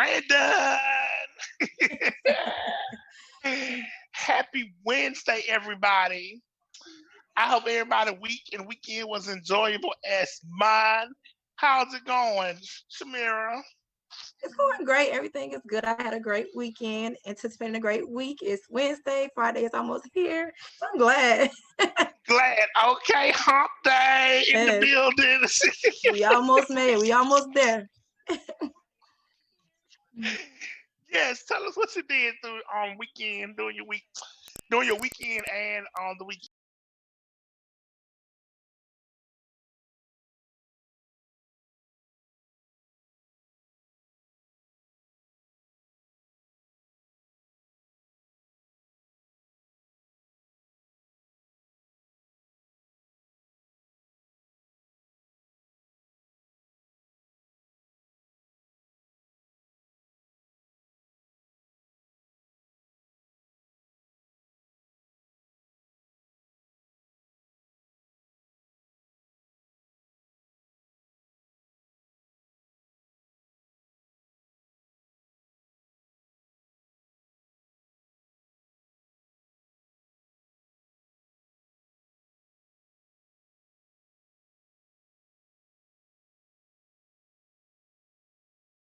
Brandon. Happy Wednesday, everybody. I hope everybody week and weekend was enjoyable as mine. How's it going, Shamira? It's going great. Everything is good. I had a great weekend, anticipating a great week. It's Wednesday. Friday is almost here. So I'm glad. Glad. Okay, hump day in the Yes, building. we almost made it. We almost there. Yes, tell us what you did through on weekend, during your weekend and on the weekend.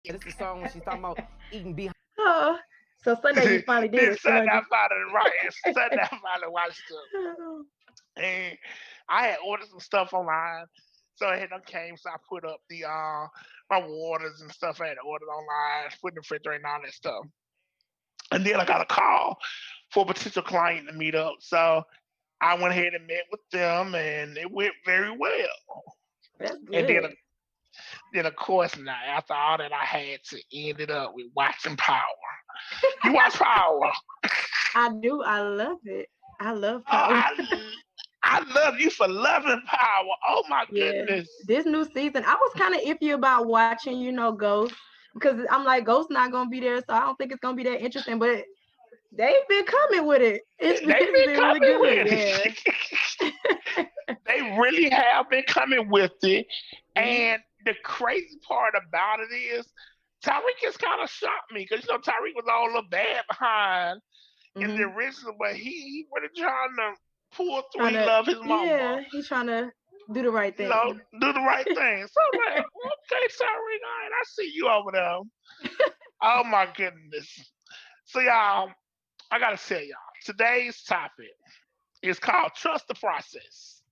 Yeah, this is the song when she's talking about eating behind. Oh, so Sunday you finally did Then it. Sunday I finally right. Sunday I finally watched it. And I had ordered some stuff online. So it had done came, so I put up the my waters and stuff I had ordered online, put in the refrigerator and all that stuff. And then I got a call for a potential client to meet up. So I went ahead and met with them and it went very well. That's And good. then of course now after all that I had to end it up with watching Power. You watch Power. I do. I love it. I love Oh, Power. I love you for loving Power. Oh my Yeah. goodness. This new season, I was kind of iffy about watching, Ghost, because I'm like, Ghost not gonna be there, so I don't think it's gonna be that interesting. But they've been coming with it. It's been, They've it's been been really coming good. with Yeah. it. They really have been coming with it. Mhm. And the crazy part about it is Tyreek has kind of shocked me because Tyreek was all a bad behind in the Mhm. original, but he really trying to pull through. Trying He to, love his mama, yeah, he's trying to do the right thing. do the right thing. So I'm like, okay, Tyreek, all right, I see you over there. Oh my goodness. So y'all, I gotta tell y'all, today's topic is called Trust the Process.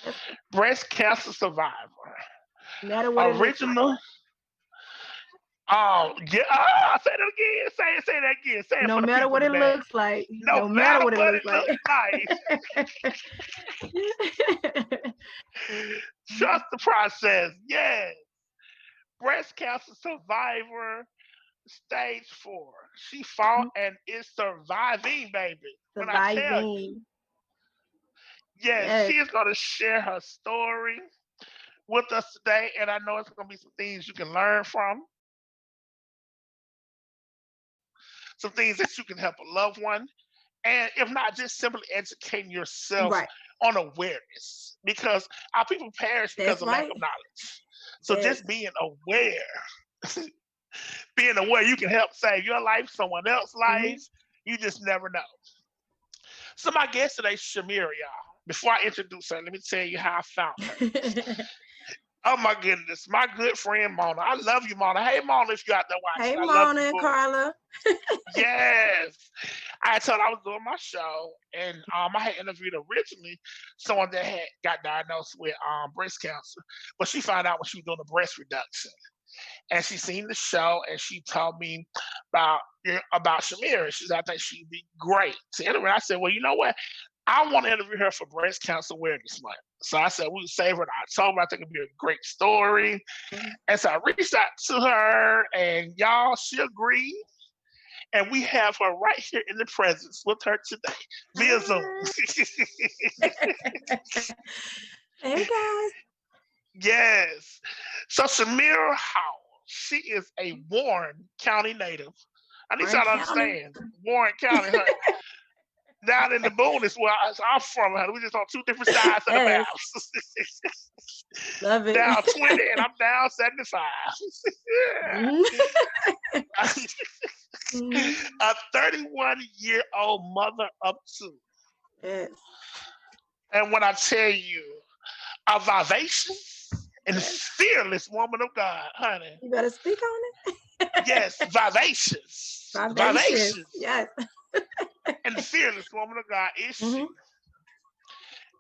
That's, Breast cancer survivor. no matter what it looks like. Original. Yeah. Say that again. Say that again. Say it No for the matter people what in it the back. looks like. No No matter matter what it what looks it looks like. like, trust the process. Yes. Breast cancer survivor, stage 4. She fought and is surviving, baby. When I tell you, Surviving. yes, Yes. she is going to share her story with us today, and I know it's going to be some things you can learn from, some things that you can help a loved one, and if not, just simply educating yourself Right. on awareness because our people perish because That's of lack right. of knowledge. So Yes. just being aware, you can help save your life, someone else's life. Hmm. You just never know. So my guest today, Shamira, y'all. Before I introduce her, let me tell you how I found her. Oh my goodness, my good friend Mona. I love you, Mona. Hey Mona, if you out there Hey, watching, I love Mona you, and boo. Carla. Yes. I told her I was doing my show and I had interviewed originally someone that had got diagnosed with breast cancer. But she found out when she was doing the breast reduction. And she seen the show and she told me about Shamira. She said, I think she'd be great to interview. I said, well, you know what? I want to interview her for Breast Cancer Awareness Month. So I said, we would save her in October. I think it'd be a great story. Mhm. And so I reached out to her and y'all, she agreed. And we have her right here in the presence with her today via Zoom. Hey, guys. Yes. So Shamira Howell, she is a Warren County native. I need Orange y'all to County. understand. Warren County, down in the boonies where I'm from. We just on two different sides of the Yes. maps. Love it. Down 20 and I'm down 75. Mhm. A 31-year-old mother of two. Yes. And when I tell you, a vivacious and fearless woman of God, honey. You better speak on it. Yes, vivacious. Vivacious. Vivacious. Yes. And fearless woman of God is she. Mm-hmm.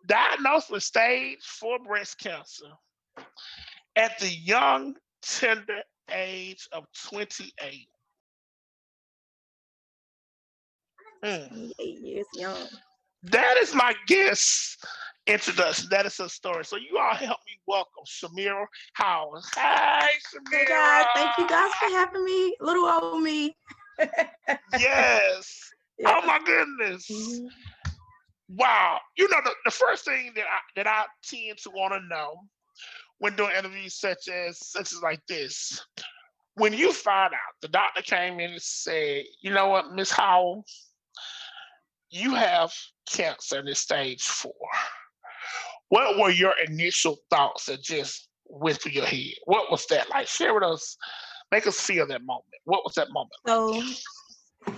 Diagnosed with stage 4 breast cancer at the young, tender age of 28. 28 years young. That is my guest introduction. That is her story. So you all help me welcome Shamira Howard. Hi, Hey guys, Shamira. thank you guys for having me. Little old me. Yes. Yeah. Oh my goodness. Mhm. Wow. You know, the first thing that I tend to want to know when doing interviews such as like this, when you find out the doctor came in and said, you know what, Miss Howell, you have cancer in stage 4. What were your initial thoughts that just went through your head? What was that like? Share with us. Make us feel that moment. What was that moment So like?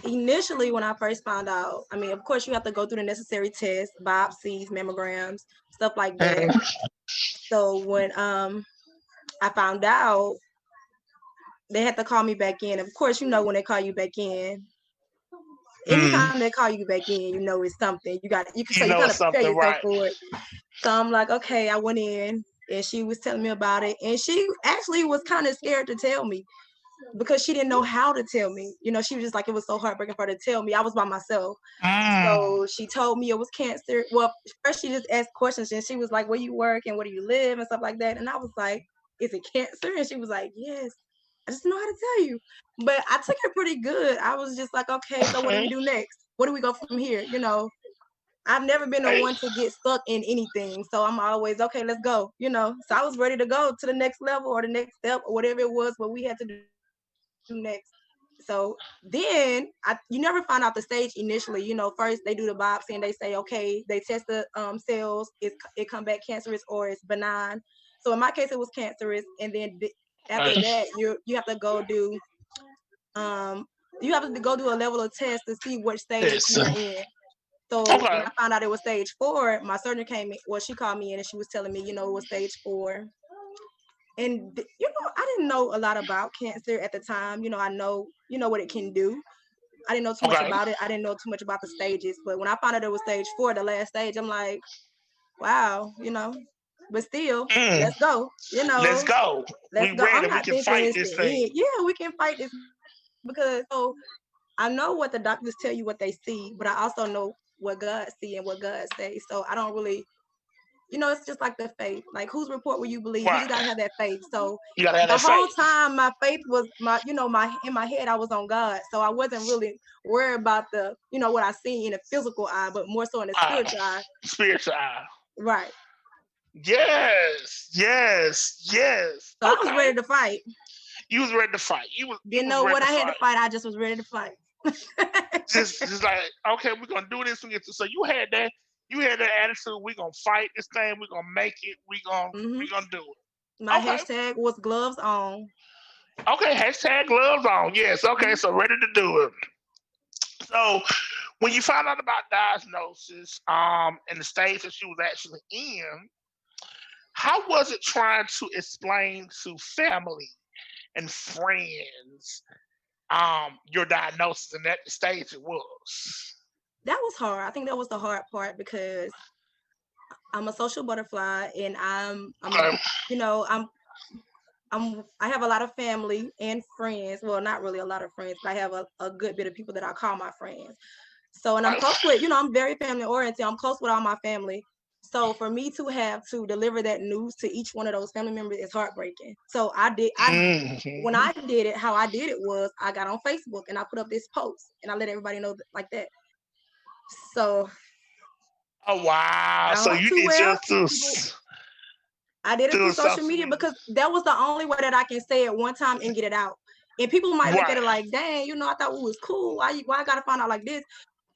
initially when I first found out, I mean, of course you have to go through the necessary tests, biopsies, mammograms, stuff like that. So when I found out, they had to call me back in. Of course, you know when they call you back in, anytime they call you back in, you know it's something. You kind of prepare yourself right. for it. So I'm like, okay, I went in and she was telling me about it. And she actually was kind of scared to tell me because she didn't know how to tell me. You know, she was just like, it was so heartbreaking for her to tell me. I was by myself. So she told me it was cancer. Well, first she just asked questions and she was like, where you work and where do you live and stuff like that. And I was like, is it cancer? And she was like, yes. I just know how to tell you. But I took it pretty good. I was just like, okay, so what do we do next? Where do we go from here? You know, I've never been the one to get stuck in anything. So I'm always, okay, let's go, you know. So I was ready to go to the next level or the next step or whatever it was what we had to do next. So then you never find out the stage initially. You know, first they do the biopsy and they say, okay, they test the cells, it come back cancerous or it's benign. So in my case, it was cancerous. And then after that, you have to go do a level of test to see which stage you're in. So when I found out it was stage 4, my surgeon came in. Well, she called me in and she was telling me, you know, it was stage 4. And you know, I didn't know a lot about cancer at the time. You know, I know, you know what it can do. I didn't know too much about it. I didn't know too much about the stages. But when I found out it was stage 4, the last stage, I'm like, wow, you know. But still, let's go. You know, let's go. I'm not thinking it's the end. Yeah, we can fight this because I know what the doctors tell you what they see, but I also know what God see and what God says. So I don't really, you know, it's just like the faith. Like whose report will you believe? You just gotta have that faith. So the whole time my faith was in my head, I was on God. So I wasn't really worried about the, you know, what I see in the physical eye, but more so in the spiritual eye. Spiritual eye. Right. Yes. So I was ready to fight. You was ready to fight. Didn't know what I had to fight. I just was ready to fight. just like, okay, we're gonna do this. So you had that attitude. We're gonna fight this thing. We're gonna make it. We're gonna do it. My hashtag was gloves on. Okay, hashtag gloves on. Yes. Okay, so ready to do it. So when you found out about diagnosis, and the stage that she was actually in, how was it trying to explain to family and friends your diagnosis and at the stage it was? That was hard. I think that was the hard part because I'm a social butterfly and I'm you know, I have a lot of family and friends. Well, not really a lot of friends, but I have a good bit of people that I call my friends. So, and I'm close with, you know, I'm very family oriented. I'm close with all my family. So for me to have to deliver that news to each one of those family members is heartbreaking. So when I did it, how I did it was I got on Facebook and I put up this post and I let everybody know like that. So. Oh, wow. So you did just I did it through social media because that was the only way that I can say it one time and get it out. And people might look at it like, dang, you know, I thought it was cool. Why I gotta find out like this?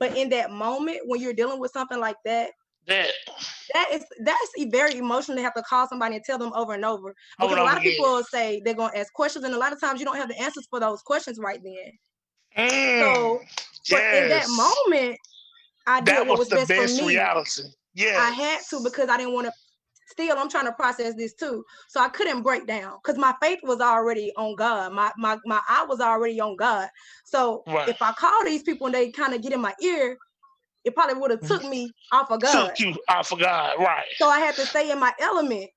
But in that moment, when you're dealing with something like that, that's very emotional to have to call somebody and tell them over and over. Because a lot of people say they're gonna ask questions, and a lot of times you don't have the answers for those questions right then. Mm, So, but in that yes. moment, I did That what was was the best for best me. reality. I had to Yes. because I didn't want to. Still, I'm trying to process this too, so I couldn't break down because my faith was already on God. My eye was already on God. So Right. if I call these people and they kind of get in my ear, it probably would have took me off of God. Took you, I forgot. Right. So I had to stay in my element.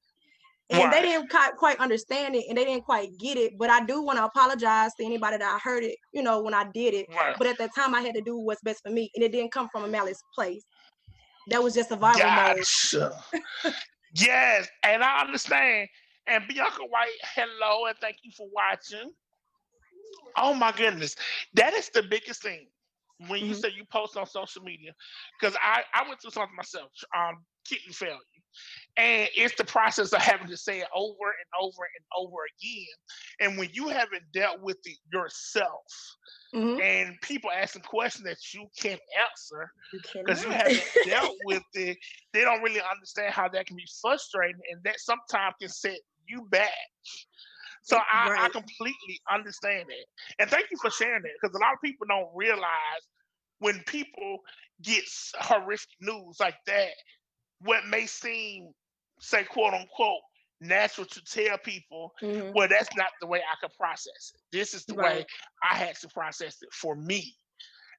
And they Right. didn't quite understand it and they didn't quite get it. But I do want to apologize to anybody that I heard it, when I did it. Right. But at that time, I had to do what's best for me. And it didn't come from a malice place. That was just survival mode. Gotcha. Yes, and I understand. And Bianca White, hello, and thank you for watching. Oh my goodness, that is the biggest thing when you Mhm. say you post on social media. Because I went through something myself, kidney failure, and it's the process of having to say it over and over and over again. And when you haven't dealt with it yourself, Mhm. and people asking questions that you can't answer You because you cannot. haven't dealt with it, they don't really understand how that can be frustrating, and that sometimes can set you back. So I Right. completely understand that. And thank you for sharing that because a lot of people don't realize when people get horrific news like that, what may seem, say, quote unquote, natural to tell people, Mhm. well, that's not the way I can process it. This is the way Right. I had to process it for me.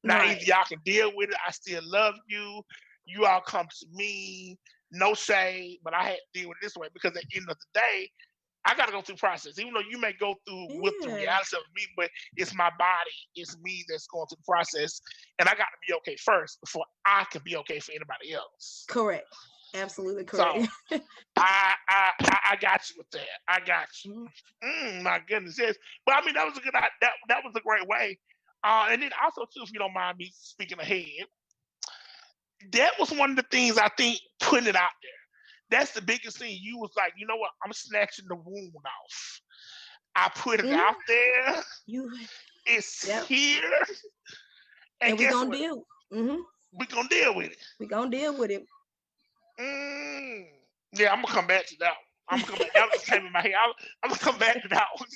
Now, either Right. y'all can deal with it. I still love you. You all come to me. No shade, but I had to deal with it this way because at the end of the day, I got to go through the process. Even though you may go through with the Yeah. reality of me, but it's my body, it's me that's going through the process, and I got to be okay first before I can be okay for anybody else. Correct. Absolutely So correct. I got you with that. I got Mhm. you. My goodness, yes. But I mean, that was a good. That was a great way. And then also too, if you don't mind me speaking ahead, that was one of the things I think putting it out there. That's the biggest thing. You was like, you know what? I'm snatching the wound off. I put it Mhm. out there. You. It's Yep. here, and And we guess gonna what? deal. Mhm. We're gonna deal with it. We gonna deal with it. Mm. Yeah, I'm gonna come back to that one. I'm gonna come back. That just came in my head. I'm gonna come back to that one.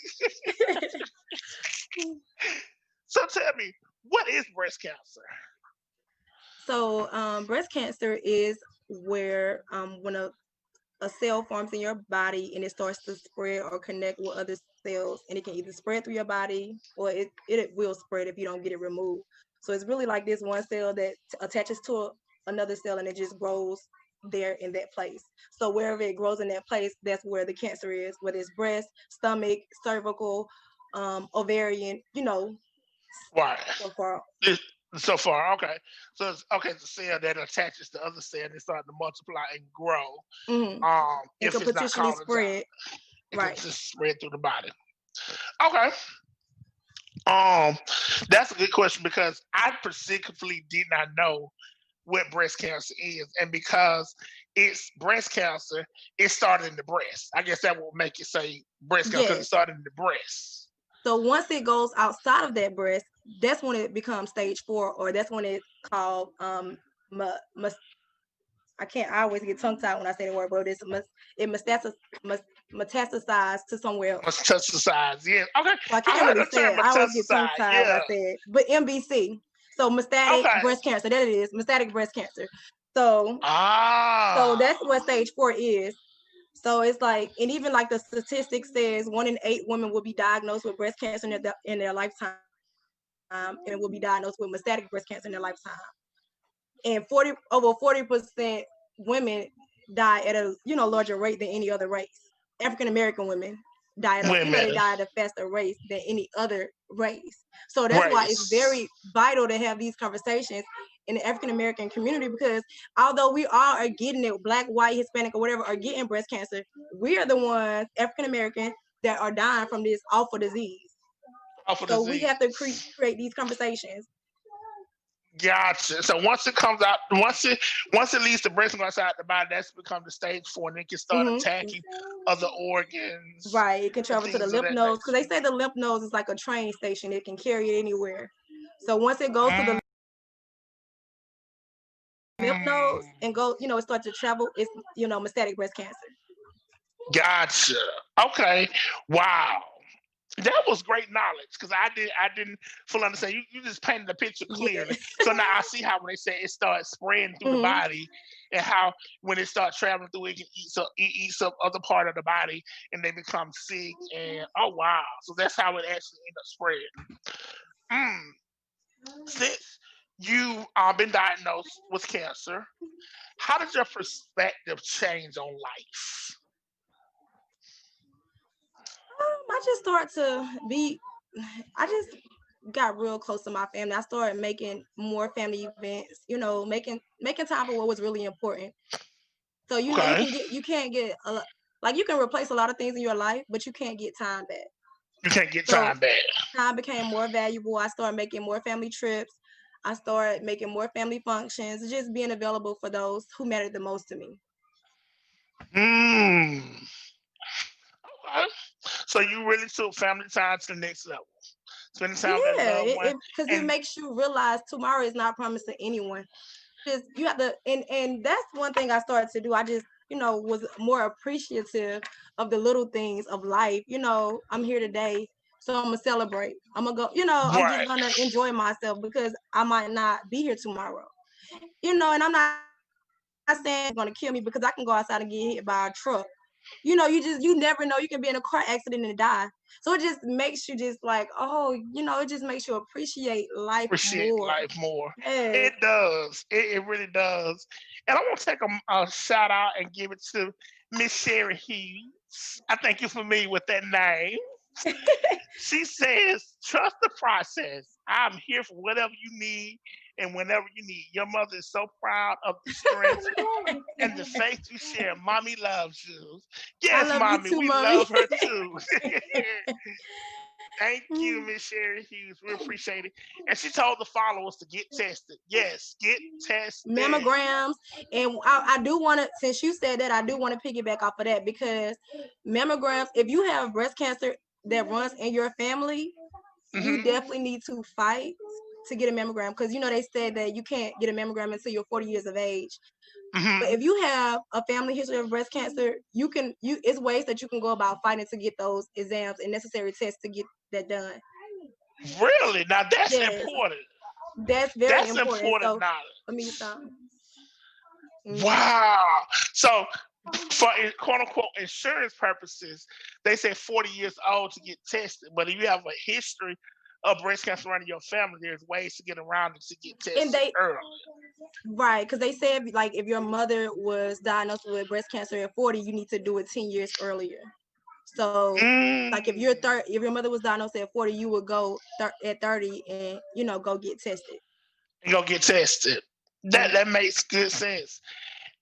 So tell me, what is breast cancer? So, breast cancer is where when a cell forms in your body and it starts to spread or connect with other cells, and it can either spread through your body or it will spread if you don't get it removed. So it's really like this one cell that attaches to another cell and it just grows there in that place. So wherever it grows in that place, that's where the cancer is, whether it's breast, stomach, cervical, ovarian, Right. so far. It- so far, okay. So it's okay. It's a cell that attaches to other cell and it's starting to multiply and grow. Hmm. And If could it's not potentially colonized, spread. it can Right. just spread through the body. Okay. Um, that's a good question because I specifically did not know what breast cancer is, and because it's breast cancer, it started in the breast. I guess that will make it say breast cancer because it Yes. started in the breast. So once it goes outside of that breast, that's when it becomes stage 4, or that's when it's called ma- mas- I can't. I always get tongue tied when I say the word, but it metastasized to somewhere else. Metastasize, yeah. Okay, So I I can't heard really the say term it. I always get tongue metastasize. tied when Yeah. I say it. But MBC, so metastatic Okay. breast cancer. That it is metastatic breast cancer. So Ah. that's what stage 4 is. So it's like, and even like the statistics says, 1 in 8 women will be diagnosed with breast cancer in their lifetime, and will be diagnosed with metastatic breast cancer in their lifetime. And over 40% women die at a larger rate than any other race. African American women die Wait a they minute. die at a faster rate than any other race. So that's why it's Race. very vital to have these conversations in the African American community, because although we all are getting it, Black, white, Hispanic, or whatever, are getting breast cancer, we are the ones, African American, that are dying from this awful disease. Awful So we disease. have to create these conversations. Gotcha. So once it comes out, once it leaves the breast and goes outside the body, that's become the stage 4, and it can start Hmm. attacking other organs Right, it can and travel to the things of lymph that nodes because they nature. say the lymph nodes is like a train station. It can carry it anywhere. So once it goes to the lymph nodes Mm, and it starts to travel, it's metastatic breast cancer. gotcha. Okay. Wow. That was great knowledge because I didn't fully understand. You just painted the picture Yeah. clearly. So now I see how when they say it starts spreading through the Mhm. body, and how when it starts traveling through, it can eats up other part of the body, and they become sick. And oh wow, so that's how it actually ends up spreading. Mm. Since you been diagnosed with cancer, how did your perspective change on life? I just started to be. I just got real close to my family. I started making more family events. Making time for what was really important. So Okay, you can't get like you can replace a lot of things in your life, but you can't get time back. you can't get So time back. time became more valuable. I started making more family trips. I started making more family functions, just being available for those who mattered the most to me. Mm. Okay. So you really took family time to the next level, spending time with that Yeah, loved one, because it and makes you realize tomorrow is not promised to anyone. Just you have to, and that's one thing I started to do. I just was more appreciative of the little things of life. I'm here today, so I'm gonna celebrate. I'm gonna go. I'm just right, gonna enjoy myself because I might not be here tomorrow. And I'm not saying it's gonna kill me because I can go outside and get hit by a truck. You never know. You can be in a car accident and die. So it just makes you just like, oh, it just makes you appreciate life appreciate more. life more. Yes. It does. It really does. And I want to take a shout out and give it to Miss Sherry Hughes. I think you're familiar with that name. She says, trust the process. I'm here for whatever you need and whenever you need. Your mother is so proud of the strength and the faith you share. Mommy loves you. I Yes, love you mommy, too, we mommy. love her too. Thank you, Miss Sherry Hughes. We appreciate it. And she told the followers to get tested. Yes, get tested. Mammograms, and I do want to, since you said that, I do want to piggyback off of that because mammograms, if you have breast cancer that runs in your family, you Hmm. definitely need to fight to get a mammogram because they said that you can't get a mammogram until you're 40 years of age. But Hmm. if you have a family history of breast cancer, it's ways that you can go about fighting to get those exams and necessary tests to get that done. Really? Now that's Yes, important. that's very That's important. important So let me knowledge. stop. Mhm. Wow. So, for quote unquote insurance purposes, they say 40 years old to get tested. But if you have a history of breast cancer running your family, there's ways to get around it to get And tested they early. Right, because they said like if your mother was diagnosed with breast cancer at 40, you need to do it 10 years earlier. So like Mm. if your mother was diagnosed at 40, you would go at 30 and go get tested. And go get tested. That Mhm. that makes good sense.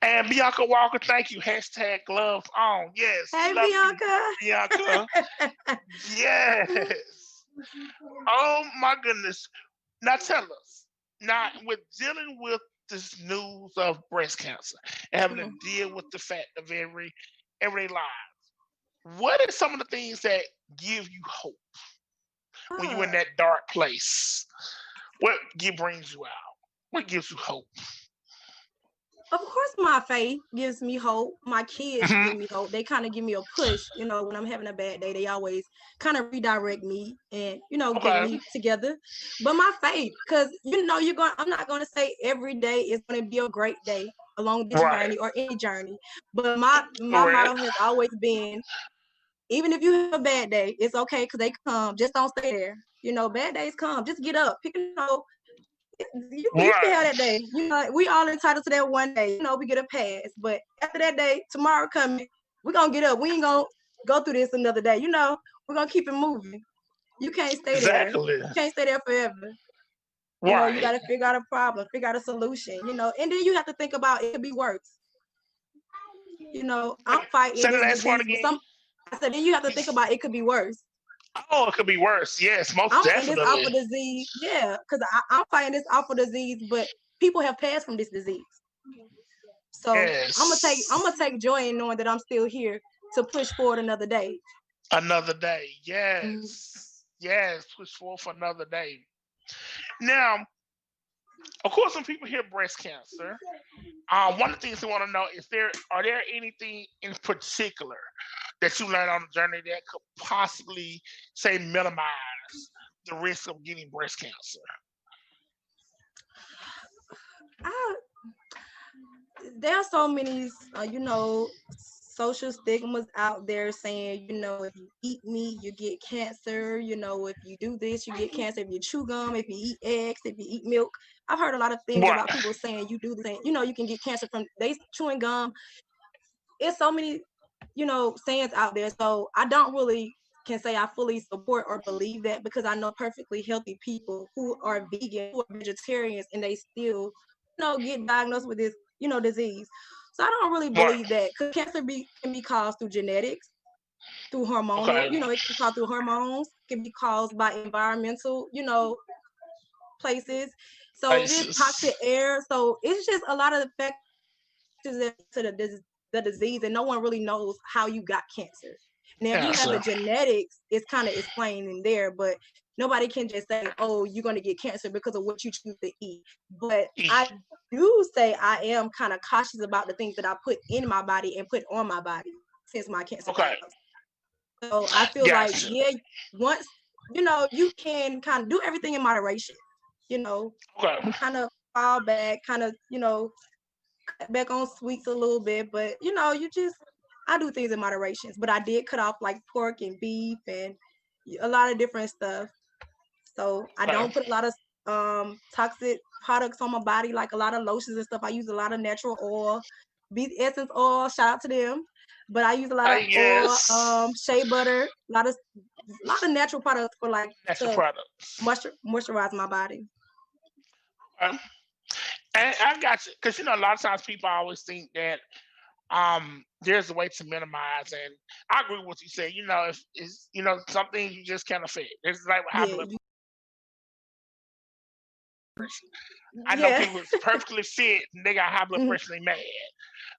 And Bianca Walker, thank you. Hashtag gloves on. Yes, we Hey love you, Bianca. Bianca. Yes. Oh my goodness. Now tell us. Now with dealing with this news of breast cancer and having to Mhm. deal with the fact of everyday life, what are some of the things that give you hope when you're in Ah, that dark place? Brings you out? What gives you hope? of course, my faith gives me hope. My kids Hmm. give me hope. They kind of give me a push. When I'm having a bad day, they always kind of redirect me and get Okay. me together. But my faith, because you're going. I'm not going to say every day is going to be a great day along this Right. journey or any journey. But my Correct. motto has always been, even if you have a bad day, it's okay because they come. Just don't stay there. Bad days come. Just get up. You can have Right. that day. We all entitled to that one day. We get a pass. But after that day, tomorrow coming, we're gonna get up. We ain't gonna go through this another day. We're gonna keep it moving. You can't stay there. Exactly. You can't stay there forever. You Right. gotta figure out a problem, figure out a solution, and then you have to think about it could be worse. Wait, I'm fighting say the this last part disease, but again. I said then you have to think about it could be worse. Oh, it could be worse. Yes, most I'm fighting this definitely. awful disease, yeah, because I'm fighting this awful disease, but people have passed from this disease. So I'm gonna Yes. take joy in knowing that I'm still here to push forward another day. Another day. Mhm. Yes. Yes. Push forward for another day. Now, Of course, when people hear breast cancer, one of the things they want to know is are there anything in particular that you learned on the journey that could possibly say minimize the risk of getting breast cancer? I, there are so many, social stigmas out there saying, if you eat meat, you get cancer. If you do this, you get cancer. If you chew gum, if you eat eggs, if you eat milk. I've heard a lot of things Right. about people saying you do this, and you can get cancer from they chewing gum. It's so many, sayings out there. So I don't really can say I fully support or believe that, because I know perfectly healthy people who are vegan, who are vegetarians, and they still, get diagnosed with this, disease. So I don't really Right. believe that, because cancer can be caused through genetics, through hormonal, Okay. it can be caused through hormones, can be caused by environmental, places. So this Places. toxic air. So it's just a lot of factors that to the disease, and no one really knows how you got cancer. Now, if you have the Cancer. genetics, it's kind of explained in there, but nobody can just say, "Oh, you're going to get cancer because of what you choose to eat." But I do say I am kind of cautious about the things that I put in my body and put on my body since my cancer Okay. diagnosis. So I feel like, Gotcha. yeah, once you can kind of do everything in moderation. Okay. Kind of fall back, kind of cut back on sweets a little bit, but I do things in moderation. But I did cut off like pork and beef and a lot of different stuff. So I Okay. don't put a lot of toxic products on my body, like a lot of lotions and stuff. I use a lot of natural oil, beef essence oil. Shout out to them. But I use a lot of oil, Yes. shea butter, a lot of natural products for like Natural to products. moisturize my body. Okay. And I got you, because a lot of times people always think that there's a way to minimize, and I agree with what you say. If it's some things you just can't affect. It's like with high Yeah, blood pressure. I know yeah. people that's perfectly fit and they got high blood Mhm, pressure and they mad.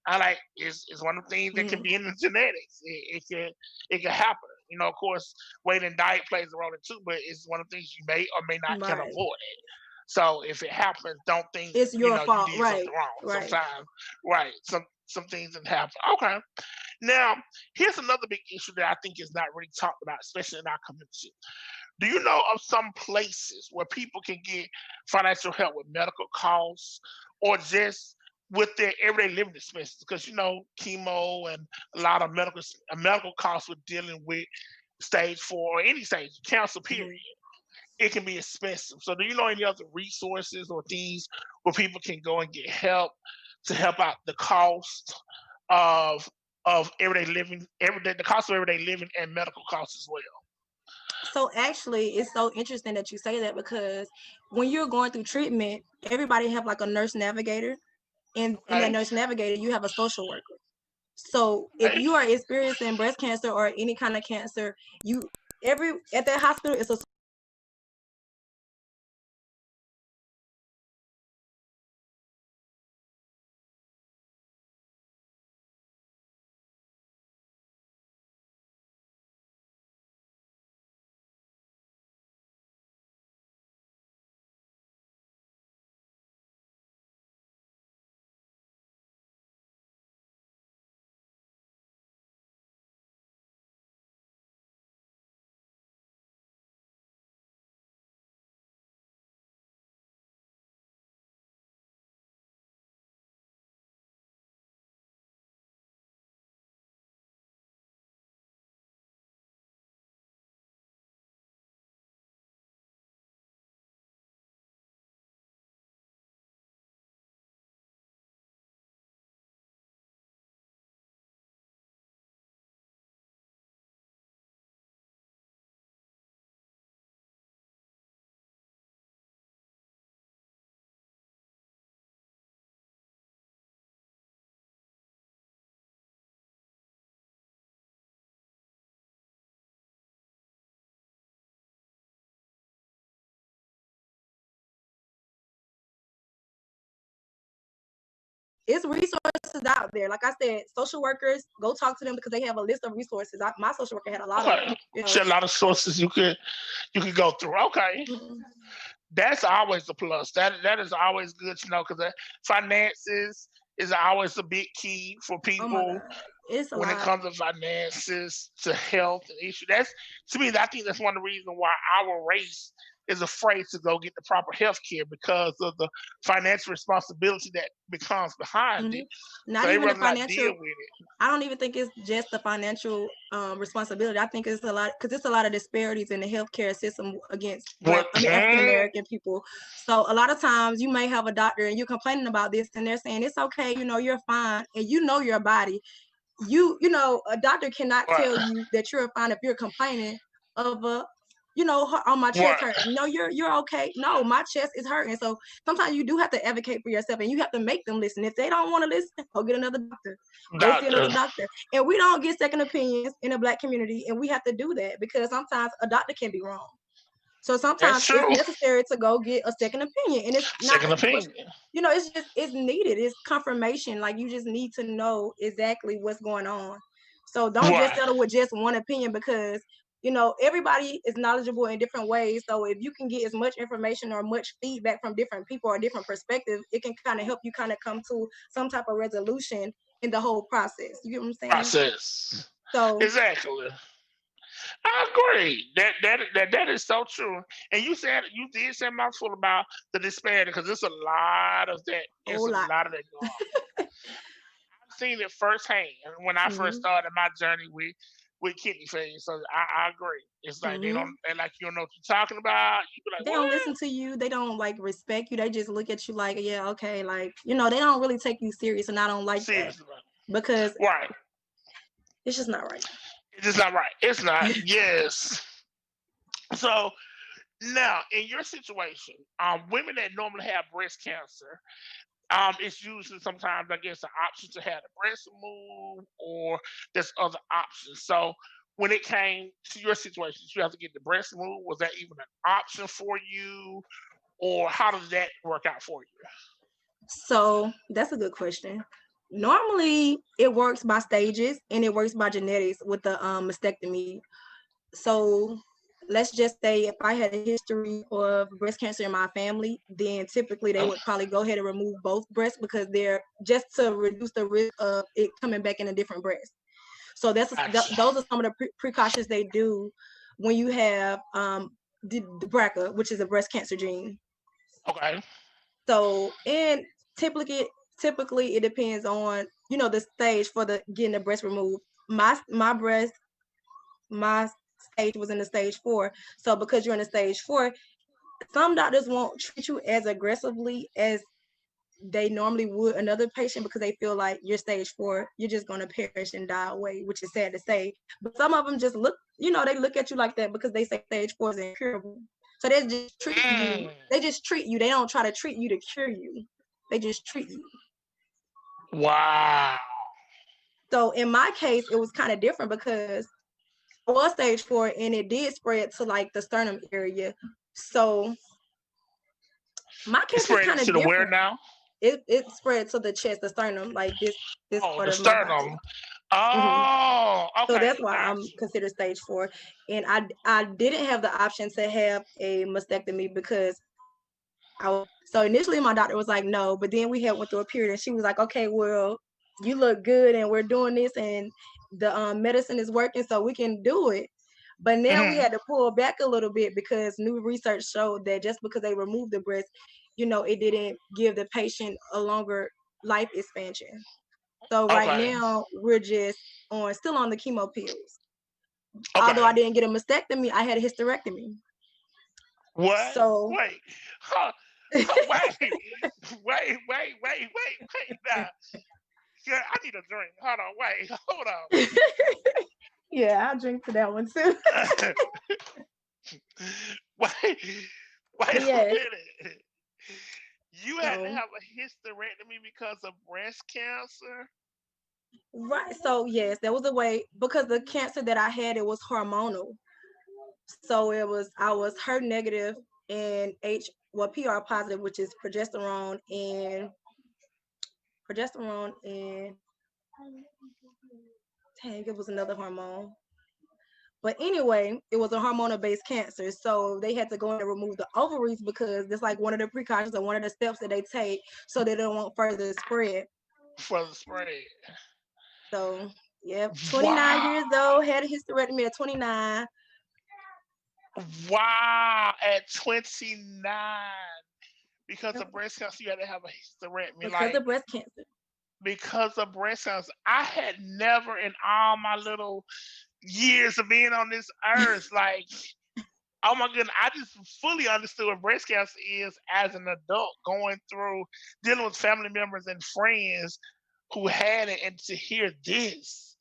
I like it's one of the things that can mhm. be in the genetics. It can happen. Of course, weight and diet plays a role in too, but it's one of the things you may or may not can Right. avoid it. So if it happens, don't think It's your you fault. did Right. something wrong. Right. Sometimes, right? Some things that happen. Okay. Now, here's another big issue that I think is not really talked about, especially in our community. Do you know of some places where people can get financial help with medical costs or just with their everyday living expenses? Because chemo and a lot of medical costs with dealing with stage 4 or any stage cancer. Period. Mhm. It can be expensive. So, do you know any other resources or things where people can go and get help to help out the cost of everyday living, the cost of everyday living and medical costs as well? So actually, it's so interesting that you say that, because when you're going through treatment, everybody have like a nurse navigator, and in that Okay. nurse navigator, you have a social worker. So if Okay. you are experiencing breast cancer or any kind of cancer, you every at that hospital, it's a it's resources out there. Like I said, social workers, go talk to them because they have a list of resources. My social worker had a lot of them. Okay. So a lot of sources you could go through. Okay. Mhm. That's always a plus. That is always good to know because finances is always a big key for Oh my people God. It's a when it lot. comes to finances, to health and issue. That's to me. I think that's one of the reasons why our race is afraid to go get the proper health care because of the financial responsibility that becomes behind hmm it. So Not they even the rather not deal financial. with it. I don't even think it's just the financial responsibility. I think it's a lot because it's a lot of disparities in the healthcare system against What? African American people. So a lot of times you may have a doctor and you're complaining about this, and they're saying it's okay, you're fine, and you know your body. A doctor cannot What? tell you that you're fine if you're complaining of on my chest What? hurt. No, you're okay. No, my chest is hurting. So sometimes you do have to advocate for yourself, and you have to make them listen. If they don't want to listen, go get another doctor. Go see another Doctor. doctor. And we don't get second opinions in the Black community, and we have to do that because sometimes a doctor can be wrong. So That's sometimes it's true. necessary to go get a second opinion, and it's not. Second opinion. It's needed. It's confirmation. Like you just need to know exactly what's going on. So don't just Right. settle with just one opinion because everybody is knowledgeable in different ways. So if you can get as much information or much feedback from different people or different perspectives, it can kind of help you kind of come to some type of resolution in the whole process. You get what I'm saying? Process. So Exactly. I agree. That is so true. And you did say a mouthful about the disparity because there's a lot of that. It's whole a lot. lot of that going on. I've seen it firsthand when I first hmm started my journey with kidney failure. So I agree. It's like hmm they like you don't know what you're talking about. You be like, They don't what? listen to you. They don't like respect you. They just look at you like, yeah, okay, like they don't really take you serious, and I don't like that Seriously, man. because Right. it's just not right. It's just not right. It's not. Yes. So now, in your situation, women that normally have breast cancer, it's usually sometimes I guess an option to have the breast removed, or there's other options. So when it came to your situation, did you have to get the breast removed? Was that even an option for you, or how does that work out for you? So that's a good question. Normally, it works by stages and it works by genetics with the mastectomy. So let's just say if I had a history of breast cancer in my family, then typically they Oh, would probably go ahead and remove both breasts because they're just to reduce the risk of it coming back in a different breast. So gotcha. those are some of the precautions they do when you have the BRCA, which is a breast cancer gene. Okay. So and typically typically it depends on the stage for the getting the breast removed. My stage was in the stage 4. So because you're in the stage 4, some doctors won't treat you as aggressively as they normally would another patient because they feel like you're stage 4, you're just going to perish and die away, which is sad to say. But some of them just they look at you like that because they say stage 4 is incurable. So they just treat you. Mm, They just treat you. They don't try to treat you to cure you. They just treat you. wow. So in my case, it was kind of different because I was stage 4 and it did spread to like the sternum area. So my It case is spread kind to of the where different. now? It spread to the chest, the sternum, like this Oh, part the of my body. sternum. hmm Oh, So okay. that's why I'm Gotcha. considered stage 4. And I didn't have the option to have a mastectomy because so initially my doctor was like, no, but then we had went through a period and she was like, okay, well, you look good and we're doing this and the medicine is working, so we can do it. But now we Hmm. had to pull back a little bit because new research showed that just because they removed the breast, it didn't give the patient a longer life expansion. So right Okay. now we're just still on the chemo pills. Although Okay. I didn't get a mastectomy, I had a hysterectomy. What? So Wait. Huh. Huh, wait. Wait. Now, yeah, I need a drink. Hold on. Wait. Hold yeah, I'll drink to that one too. on. wait. But Wait a yes, minute. You had to so have a hysterectomy because of breast cancer? right, so yes, there was a way because the cancer that I had, it was hormonal. So I was HER negative and PR positive, which is progesterone and dang, it was another hormone. But anyway, it was a hormonal-based cancer, so they had to go in and remove the ovaries because it's like one of the precautions or one of the steps that they take so they don't want further spread. For the spread. So, yeah, 29 Wow. years old, had a hysterectomy at 29. Wow. At 29. Because of breast cancer, you had to have a hysterectomy. Because of breast cancer. Because of breast cancer. I had never in all my little years of being on this earth, like, oh my goodness, I just fully understood what breast cancer is as an adult going through dealing with family members and friends who had it, and to hear this.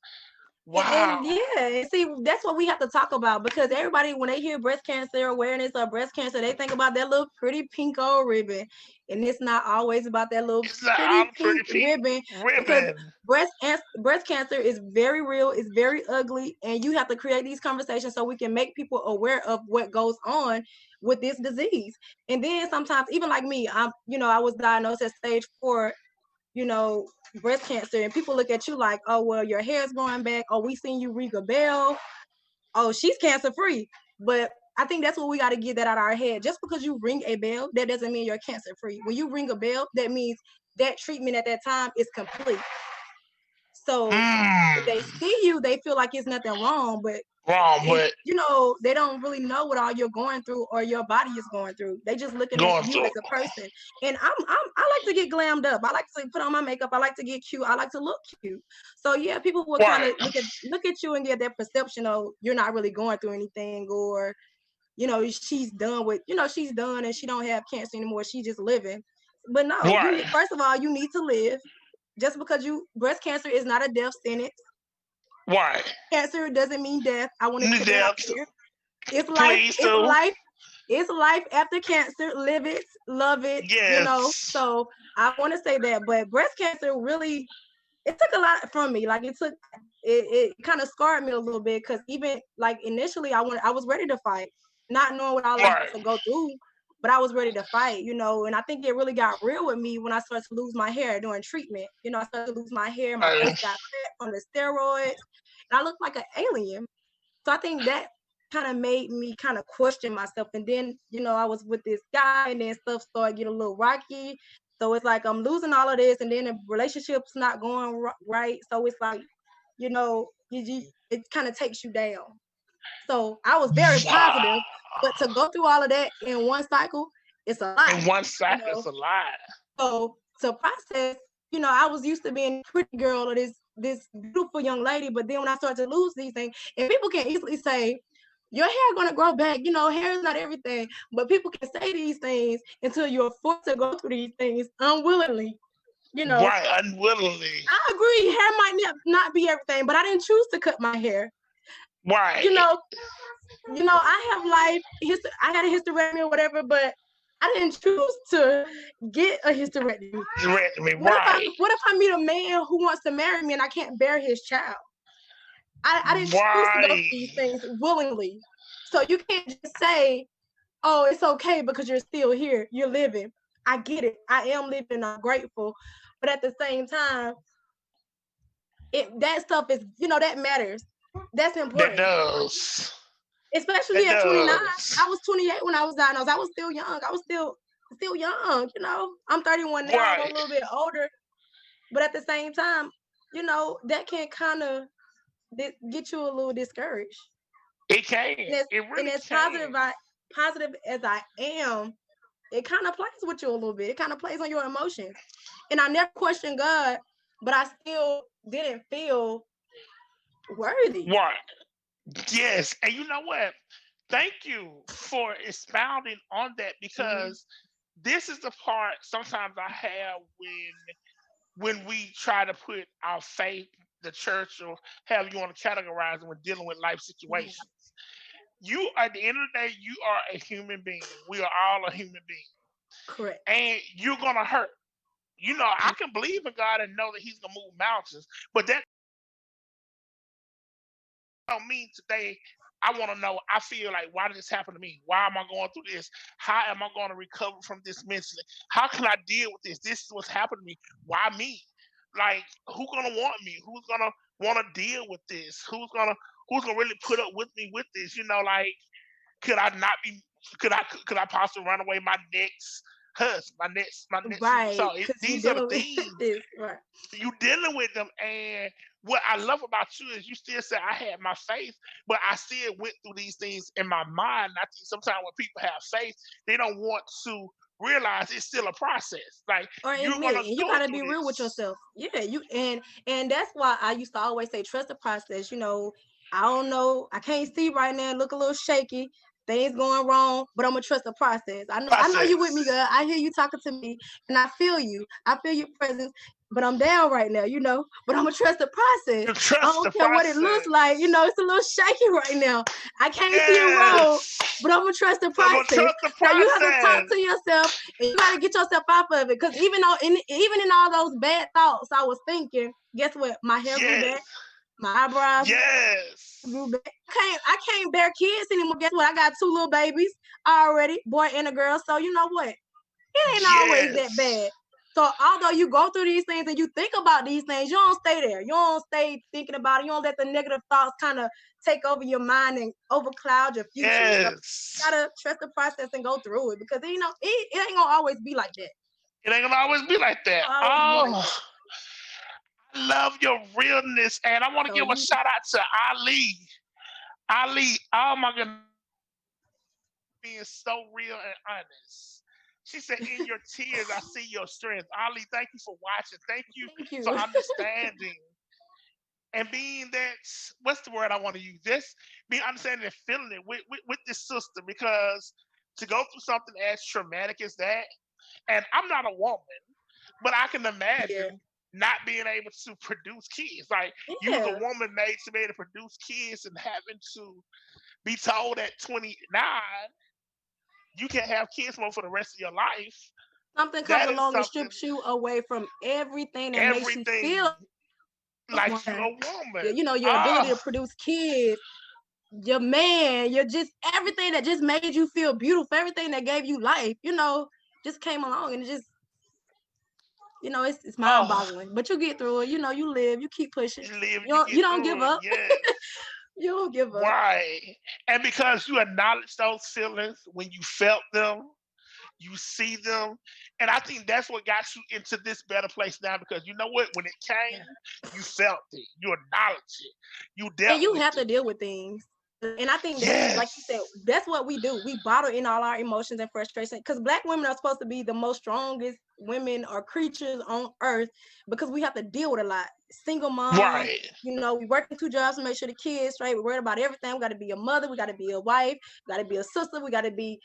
Wow. And yeah, see, that's what we have to talk about because everybody, when they hear breast cancer awareness or breast cancer, they think about that little pretty pink old ribbon. And it's not always about that little It's not pretty all pretty pink ribbon because breast cancer is very real, it's very ugly, and you have to create these conversations so we can make people aware of what goes on with this disease. And then sometimes, even like me, I was diagnosed at stage 4, breast cancer, and people look at you like, oh, well, your hair's growing back. Oh, we seen you ring a bell. Oh, she's cancer free. But I think that's what we got to get that out of our head. Just because you ring a bell, that doesn't mean you're cancer free. When you ring a bell, that means that treatment at that time is complete. So if they see you, they feel like it's nothing wrong, but they don't really know what all you're going through or your body is going through. They just looking at you as a person. And I like to get glammed up. I like to put on my makeup. I like to get cute. I like to look cute. So yeah, people will kind of look at you and get that perception of you're not really going through anything, or she's done with, she's done and she don't have cancer anymore. She's just living. But no, first of all, you need to live. Just because breast cancer is not a death sentence. Right. Cancer doesn't mean death. I want to put that out here. It's life. It's life after cancer. Live it, love it. Yes. So I want to say that. But breast cancer really, it took a lot from me. Like it kind of scarred me a little bit because even like initially I was ready to fight, not knowing what I was about to go through. But I was ready to fight, and I think it really got real with me when I started to lose my hair during treatment. I started to lose my hair, my face got fat on the steroids, and I looked like an alien. So I think that kind of made me kind of question myself. And then, I was with this guy, and then stuff started getting a little rocky. So it's like I'm losing all of this, and then the relationship's not going right. So it's like, it kind of takes you down. So I was very positive, but to go through all of that in one cycle, it's a lot. In one cycle, it's a lot. So to process, I was used to being a pretty girl or this beautiful young lady, but then when I started to lose these things, and people can easily say, your hair gonna grow back, hair is not everything, but people can say these things until you're forced to go through these things unwillingly. Right, unwillingly. I agree, hair might not be everything, but I didn't choose to cut my hair. Right. I have I had a hysterectomy or whatever, but I didn't choose to get a hysterectomy. What if I meet a man who wants to marry me and I can't bear his child? I didn't choose to go through these things willingly. So you can't just say, oh, it's okay because you're still here. You're living. I get it. I am living. I'm grateful. But at the same time, that stuff is, that matters. That's important. It does. Especially at 29. I was 28 when I was diagnosed. I was still young. I was still young, I'm 31 now. I'm a little bit older. But at the same time, that can kind of get you a little discouraged. It can. It really and as can. positive as I am, it kind of plays with you a little bit. It kind of plays on your emotions. And I never questioned God, but I still didn't feel worthy. Right. Yes. And you know what? Thank you for expounding on that, because this is the part sometimes I have when we try to put our faith, the church, or however you want to categorize it, when dealing with life situations. You, at the end of the day, you are a human being. We are all a human being. Correct. And you're gonna hurt. I can believe in God and know that He's gonna move mountains, but that don't mean today I want to know. I feel like, why did this happen to me? Why am I going through this? How am I going to recover from this mentally? How can I deal with this? This is what's happened to me. Why me? Like, who's gonna want me? Who's gonna want to deal with this? Who's gonna who's gonna really put up with me with this? You know, like could I not be? Could I possibly run away my next husband, my next? Right, So because you these are the dealing with things this, right? you dealing with them. And what I love about you is you still say I had my faith, but I still went through these things in my mind. I think sometimes when people have faith, they don't want to realize it's still a process. Like Or you're admit gonna it, and you go gotta through be real with this. yourself. Yeah, you and that's why I used to always say trust the process. I don't know, I can't see right now, look a little shaky, things going wrong, but I'm gonna trust the process. I know you with me, Process. girl. I hear you talking to me, and I feel you. I feel your presence, but I'm down right now, But I'm gonna trust the process. You I trust don't the care what it looks like, process. it's a little shaky right now. I can't see a road, Yes. but I'm gonna trust the So I'm gonna process. trust the So you have to talk process. to yourself and you gotta get yourself off of it. Because even in all those bad thoughts I was thinking, guess what? My hair grew Yes. back, my eyebrows Yes. grew back. I can't bear kids anymore. Guess what? I got 2 little babies already, boy and a girl. So you know what? It ain't always that Yes. bad. So although you go through these things and you think about these things, you don't stay there. You don't stay thinking about it. You don't let the negative thoughts kind of take over your mind and overcloud your future. So you Yes. gotta trust the process and go through it because it ain't gonna always be like that. It ain't gonna always be like It that. ain't gonna always be like that. Oh, I love your realness. And I want to So give a you shout out to Ali. Ali, oh my goodness, being so real and honest. She said, in your tears, I see your strength. Ali, thank you for watching. Thank you thank for you. understanding and being that, what's the word I want to use? This, being understanding and feeling it with this sister, because to go through something as traumatic as that, and I'm not a woman, but I can Yeah. imagine not being able to produce kids. Like you was a Yeah. woman made to be able to produce kids and having to be told at 29 you can't have kids more for the rest of your life. Something comes That is along and something, strips you away from everything that makes you everything feel like you woman. a woman. Your ability to Oh, produce kids, your man, your just everything that just made you feel beautiful, everything that gave you life, just came along and it just, it's mind oh, boggling. But you get through it, you live, you keep pushing. you live, You you don't, get you don't give through it. up. Yes. You don't give up. Right. And because you acknowledge those feelings when you felt them, you see them. And I think that's what got you into this better place now, because you know what? When it Yeah. came, you felt it, you acknowledged it, you And dealt you with have to it. deal with things. And I think that's like you said, Yes. that's what we do. We bottle in all our emotions and frustration because Black women are supposed to be the most strongest women or creatures on earth because we have to deal with a lot. Single mom, Right. we working 2 jobs to make sure the kids straight. We're worried about everything. We got to be a mother. We got to be a wife. We got to be a sister. We got to be,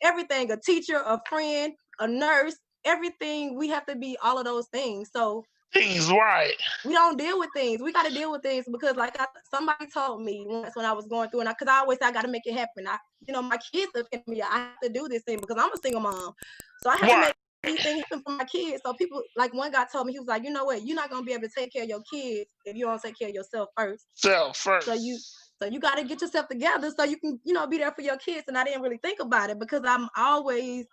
everything, a teacher, a friend, a nurse, everything. We have to be all of those things. So Things right. we don't deal with things. We got to deal with things because, like somebody told me once when I was going through, and because I always say I got to make it happen. My kids look at me. I have to do this thing because I'm a single mom, so I have to Right. make these things happen for my kids. So people, like one guy told me, he was like, you know what, you're not gonna be able to take care of your kids if you don't take care of yourself first. Self So you, first. so you got to get yourself together so you can, be there for your kids. And I didn't really think about it because I always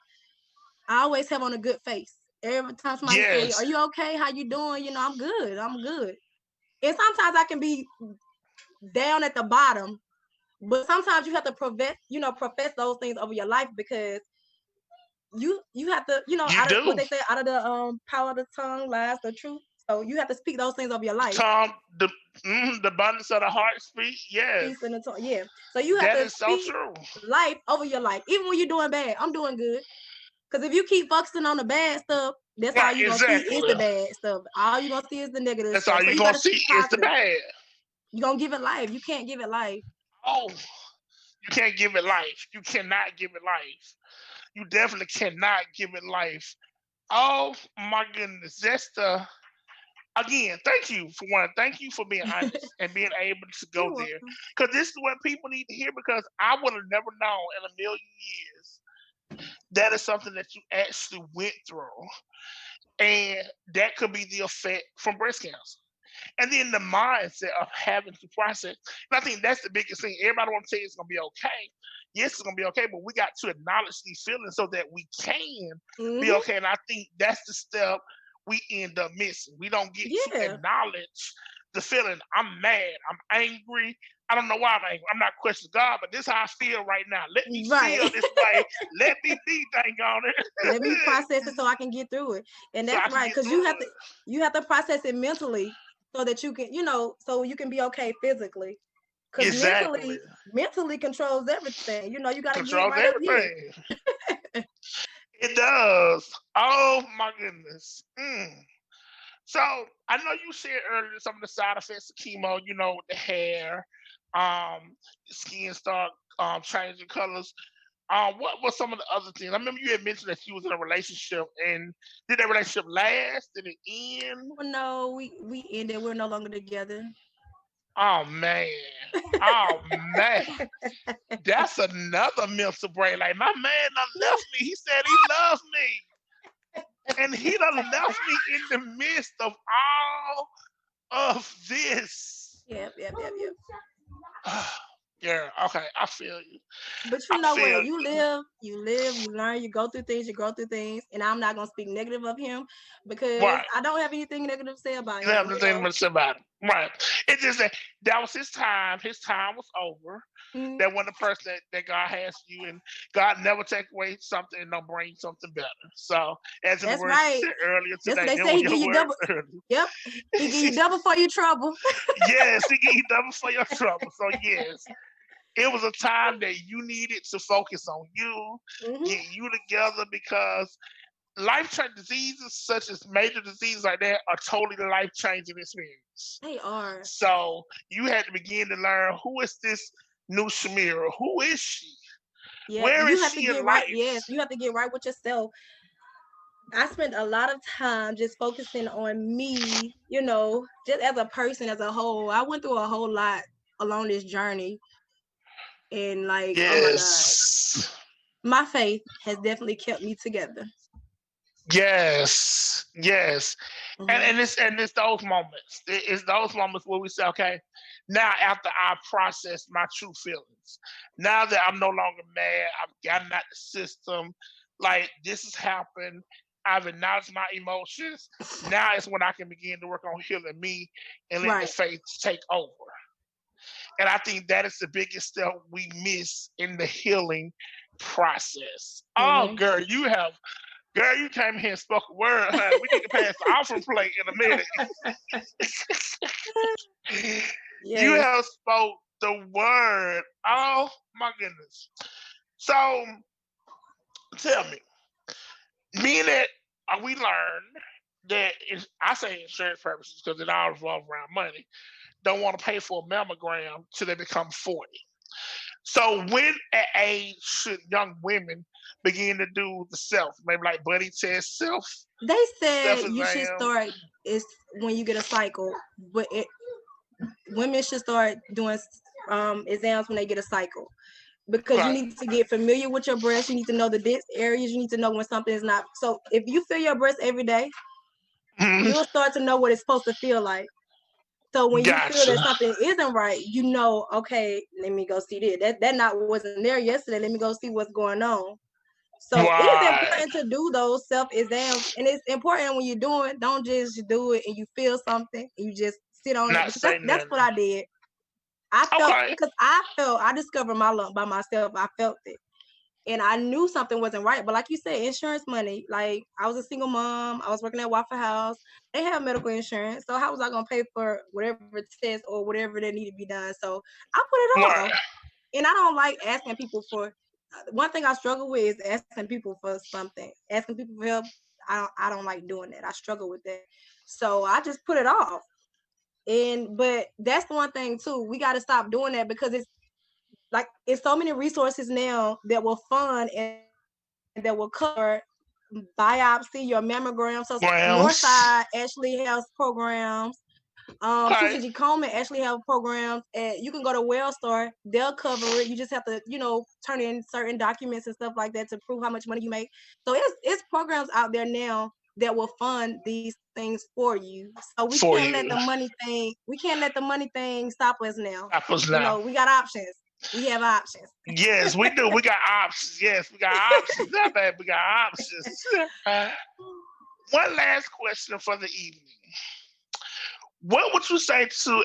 have on a good face. Every time somebody say, "Are Yes. you okay? How you doing?" I'm good. I'm good. And sometimes I can be down at the bottom, but sometimes you have to profess those things over your life because you have to, You out of what do. they say, out of the power of the tongue lies the truth. So you have to speak those things over your life. Tom, the abundance of the heart speak. Yes. Peace in the tongue. Yeah. So you have That to is so speak true. life over your life, even when you're doing bad. I'm doing good. Because if you keep focusing on the bad stuff, that's all Right, you're gonna see is exactly. the bad stuff. All you're gonna see is the negative That's stuff. all So you're you gonna gotta see speak is the positive. bad. You're gonna give it life. You can't give it life. Oh, you can't give it life. You cannot give it life. You definitely cannot give it life. Oh my goodness. That's the again, thank you for one. Thank you for being honest and being able to go You're there. welcome. Because this is what people need to hear, because I would have never known in a million years that is something that you actually went through. And that could be the effect from breast cancer. And then the mindset of having to process. And I think that's the biggest thing. Everybody wants to say it's going to be okay. Yes, it's going to be okay, but we got to acknowledge these feelings so that we can be Mm-hmm. okay. And I think that's the step we end up missing. We don't get to Yeah. acknowledge the feeling. I'm mad. I'm angry. I don't know why I'm angry. I'm not questioning God, but this is how I feel right now. Let me Right. feel this way. Let me be, dang on it. Let me process it so I can get through it. And So I that's can right, get because through you have to process it mentally so that you can, so you can be okay physically. it. Because Exactly. mentally controls everything. You got to get Controls right up here. everything. It does. Oh my goodness. So I know you said earlier some of the side effects of chemo, with the hair, skin start changing colors. What were some of the other things? I remember you had mentioned that you was in a relationship, and did that relationship last? Did it end? Well, no, we ended. We're no longer together. Oh man. Oh man. That's another mental break. Like my man done left me. He said he loved me. And he done left me in the midst of all of this. Yep. Yeah, okay, I feel you. But you I know feel what? you. You learn, you go through things, you grow through things. And I'm not gonna speak negative of him because Right. I don't have anything negative to say about You don't have him. anything to say about it. Right. It just that was his time. His time was over. Mhm. That wasn't the person that God has for you, and God never take away something and don't bring something better. So, as the That's word right. said earlier That's what today, they there say. were He your give you double. words earlier. Yep. He give you double for your trouble. Yes, he give you double for your trouble. So yes, it was a time that you needed to focus on you, Hmm. get you together, because life-changing diseases such as major diseases like that are totally life-changing experience. They are. So you had to begin to learn, who is this new Shamira? Who is she? Yeah. Where is You have to she in get right. life? Yes. You have to get right with yourself. I spent a lot of time just focusing on me, just as a person as a whole. I went through a whole lot along this journey. And like, oh my God, Yes. my faith has definitely kept me together. Yes. Yes. And Hmm. and it's those moments. It's those moments where we say, okay, now after I process my true feelings, now that I'm no longer mad, I've gotten out the system, like this has happened. I've acknowledged my emotions. Now is when I can begin to work on healing me and letting the Right. faith take over. And I think that is the biggest step we miss in the healing process. Oh, Hmm. girl, you came here and spoke a word, honey. We need to pass the offering plate in a minute. You Yes. have spoke the word. Oh my goodness. So tell me, me that we learned that I say insurance purposes because it all revolves around money. Don't want to pay for a mammogram till they become 40. So when at age should young women begin to do the self, maybe like buddy test, They self said you should exam? start is when you get a cycle, but women should start doing exams when they get a cycle because you Okay. need to get familiar with your breast. You need to know the dense areas. You need to know when something is not. So if you feel your breast every day, Mhm. you'll start to know what it's supposed to feel like. So when you feel Gotcha. that something isn't right, okay, let me go see this. That not wasn't there yesterday. Let me go see what's going on. So it's Right. important to do those self exams, and it's important when you're doing. Don't just do it and you feel something and you just sit on it Not because say that's what nothing. I did. I felt Okay. because I discovered my lump by myself. I felt it. And I knew something wasn't right. But like you said, insurance money. Like I was a single mom. I was working at Waffle House. They have medical insurance. So how was I gonna pay for whatever test or whatever that needed to be done? So I put it Right. off. And I don't like asking people for one thing I struggle with is asking people for something. Asking people for help. I don't like doing that. I struggle with that. So I just put it off. But that's the one thing too. We got to stop doing that because it's so many resources now that will fund and that will cover biopsy, your mammogram. So Grams. Northside actually has programs. Okay. Tutankhamun actually have programs, and you can go to Wellstar. They'll cover it. You just have to, turn in certain documents and stuff like that to prove how much money you make. So it's programs out there now that will fund these things for you. So we For can't let you. the money thing. We can't let the money thing stop us now. Apples now. We got options. We have options. Yes, we do. We got options. Yes, we got options. Not bad. We got options. One last question for the evening. what would you say to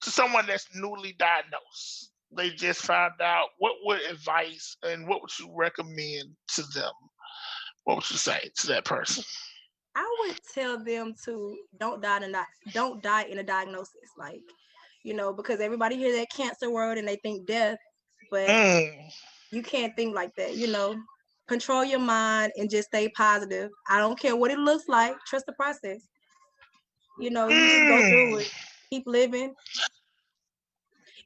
someone that's newly diagnosed? They just found out. What would advice and what would you recommend to them? What would you say to that person? I would tell them to don't die in a diagnosis, like, because everybody hear that cancer word and they think death, but Mm. you can't think like that. Control your mind and just stay positive. I don't care what it looks like. Trust the process. You just go through Mm. it. Keep living.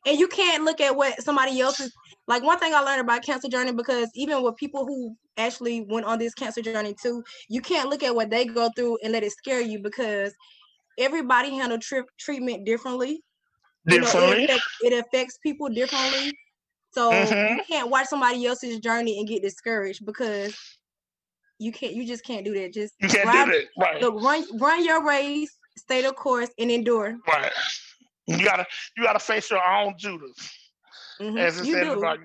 And you can't look at what somebody else's, like, one thing I learned about cancer journey, because even with people who actually went on this cancer journey too, you can't look at what they go through and let it scare you, because everybody handle treatment differently. Differently. It affects people differently. So you Mm-hmm. can't watch somebody else's journey and get discouraged, because you just can't do that. Just You can't do ride, that. Right. look, run your race, stay the course, and endure. Right. You gotta face your own Judas. As it You said in the do. Bible,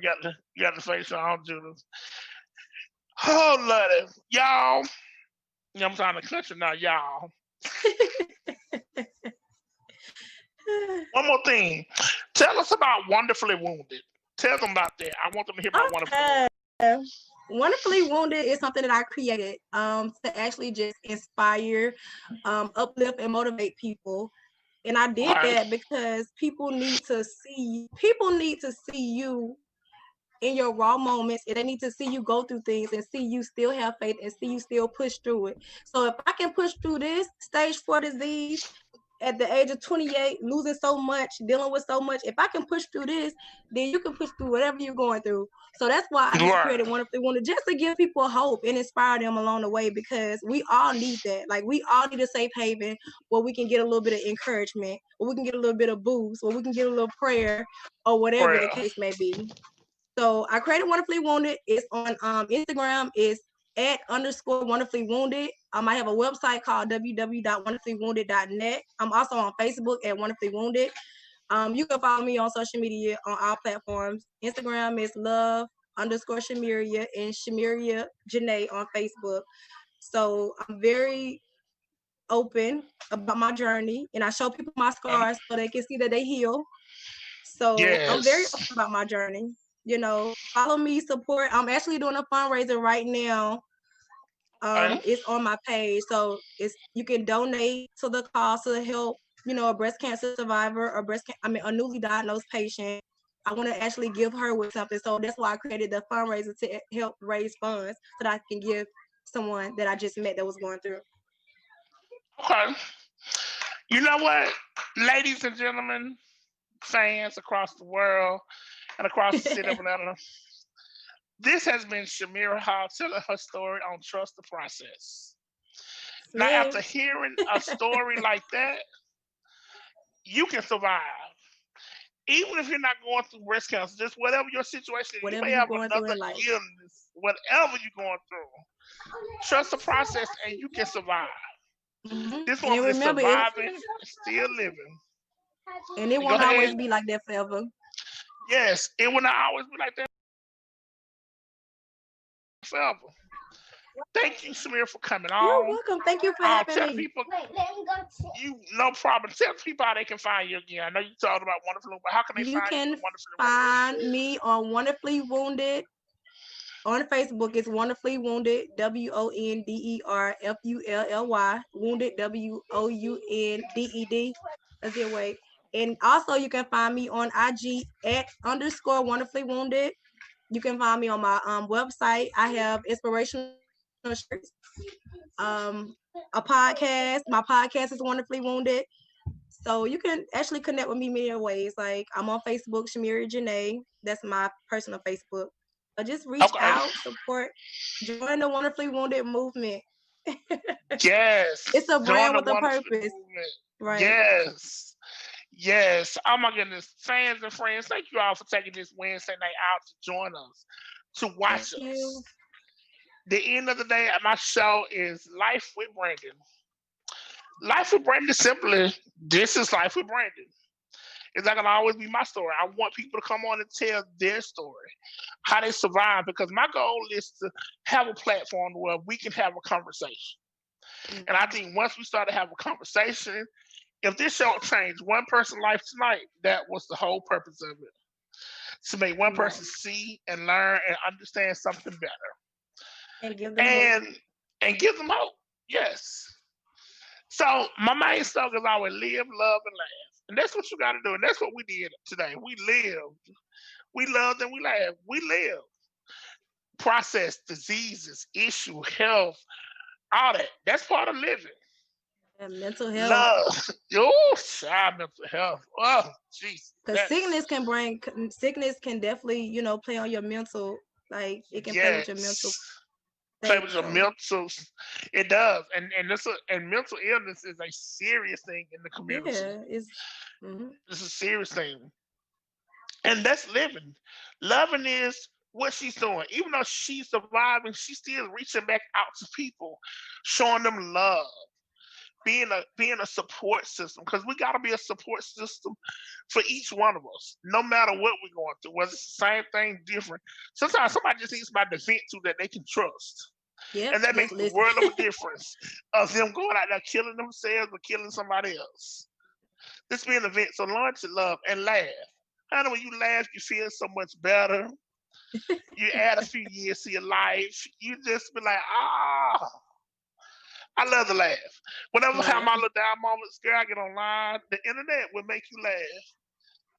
you gotta face your own Judas. Oh Lordy. Y'all. I'm trying to cut you now, y'all. One more thing. Tell us about Wonderfully Wounded. Tell them about that. I want them to hear about Wonderfully Wounded. Wonderfully Wounded is something that I created to actually just inspire, uplift, and motivate people. And I did that because people need to see you in your raw moments, and they need to see you go through things and see you still have faith and see you still push through it. So if I can push through this stage 4 disease at the age of 28, losing so much, dealing with so much, if I can push through this, then you can push through whatever you're going through. So that's why I just created Wonderfully Wounded, just to give people hope and inspire them along the way, because we all need that. Like, we all need a safe haven where we can get a little bit of encouragement, where we can get a little bit of boost, where we can get a little prayer, or whatever the case may be. So I created Wonderfully Wounded. It's on Instagram. It's @_Wonderfully Wounded. I have a website called www.wonderfullywounded.net. I'm also on Facebook at Wonderfully Wounded. You can follow me on social media on all platforms. Instagram is love_Shamiria and Shamiria Janae on Facebook. So I'm very open about my journey, and I show people my scars so they can see that they heal. So I'm very open about my journey. Follow me, support. I'm actually doing a fundraiser right now. It's on my page, so you can donate to the cause to help, a breast cancer survivor or a newly diagnosed patient. I want to actually give her with something, so that's why I created the fundraiser to help raise funds so that I can give someone that I just met that was going through. Okay. You know what, ladies and gentlemen, fans across the world and across the city of Atlanta, this has been Shamira Hall telling her story on Trust the Process. Now, after hearing a story like that, you can survive. Even if you're not going through breast cancer, just whatever your situation is, you may have another illness, whatever you're going through. Trust the process and you can survive. Mm-hmm. This woman is surviving and still living. And it won't always be like that forever. Yes, it will not always be like that forever. Thank you, Samir, for coming on. You're welcome. Thank you for having me. People, no problem. Tell people how they can find you again. I know you talked about Wonderfully, but how can they find you? You can find me on Wonderfully Wounded. On Facebook, it's Wonderfully Wounded, WONDERFULLY, Wounded, WOUNDED. That's your way. And also, you can find me on IG @_Wonderfully Wounded. You can find me on my website. I have inspirational shirts, a podcast. My podcast is Wonderfully Wounded. So you can actually connect with me many ways. Like, I'm on Facebook, Shamiria Janae. That's my personal Facebook. Just reach out, support, join the Wonderfully Wounded movement. Yes. It's a brand with a purpose. Right. Yes. Oh my goodness. Fans and friends, thank you all for taking this Wednesday night out to join us, to watch us. The end of the day, my show is Life with Brandon. Life with Brandon, simply, this is Life with Brandon. It's not gonna always be my story. I want people to come on and tell their story, how they survive, because my goal is to have a platform where we can have a conversation. And I think once we start to have a conversation If this show changed one person's life tonight, that was the whole purpose of it. To make one Right. person see and learn and understand something better. And give them hope. And give them hope. Yes. So my main slogan is always live, love, and laugh. And that's what you gotta do. And that's what we did today. We lived. We loved and we laughed. We lived. Process diseases, issue, health, all that. That's part of living. And mental health. Love. Oh, child, mental health. Oh, jeez. Because sickness can definitely, play on your mental, like it can play with your mental Yes. Play state. with your So mental. It does. And mental illness is a serious thing in the community. yeah, mhm. It's a serious thing. And that's living. Loving is what she's doing. Even though she's surviving, she's still reaching back out to people, showing them love, being a support system. Because we gotta be a support system for each one of us, no matter what we're going through, whether it's the same thing, different. Sometimes somebody just needs somebody to vent to that they can trust. Yep, And that just makes a listen. world of a difference of them going out there killing themselves or killing somebody else. This being an event, so learn to love and laugh. Honey, when you laugh, you feel so much better. You add a few years to your life. You just be like, I love to laugh. Whenever I have my Right. little down moments, girl, I get online. The internet will make you laugh.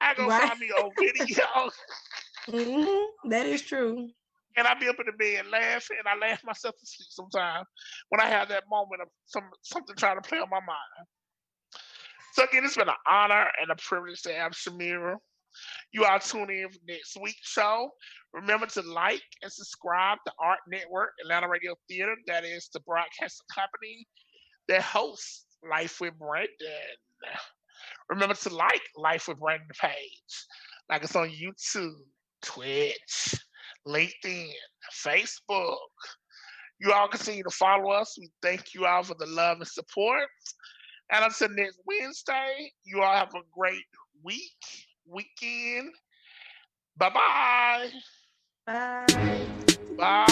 I go Right. find me old video That is true. and I be up in the bed laughing, and I laugh myself to sleep sometimes when I have that moment of something trying to play on my mind. So again, it's been an honor and a privilege to have Shamira. You all tune in for next week's show. Remember to like and subscribe to Art Network, Atlanta Radio Theater. That is the broadcasting company that hosts Life with Brandon. Remember to like Life with Brandon page. Like it's on YouTube, Twitch, LinkedIn, Facebook. You all continue to follow us. We thank you all for the love and support. And until next Wednesday, you all have a great weekend. Bye-bye. Bye. Bye.